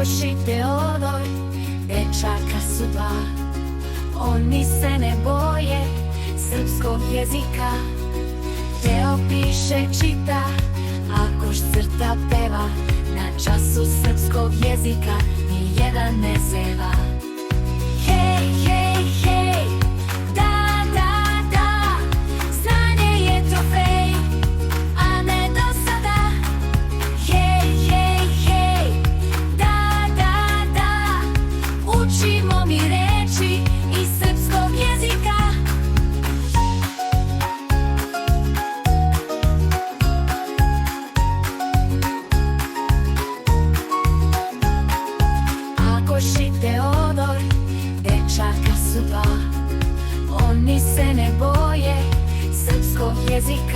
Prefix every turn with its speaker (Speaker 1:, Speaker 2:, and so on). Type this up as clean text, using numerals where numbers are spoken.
Speaker 1: Radoš i Teodor, dečaka su dva. Oni se ne boje srpskog jezika. Teo piše, čita, Akoš crta, peva. Na času srpskog jezika nijedan ne zeva. Hej, hej, hej, da, da, da, znanje je trofej, a ne dosada. Hej, hej, hej, da, da, da, učimo mi reči iz srpskog jezika. Akoš i Teodor, dečaka su dva. Oni se ne boje srpskog jezika.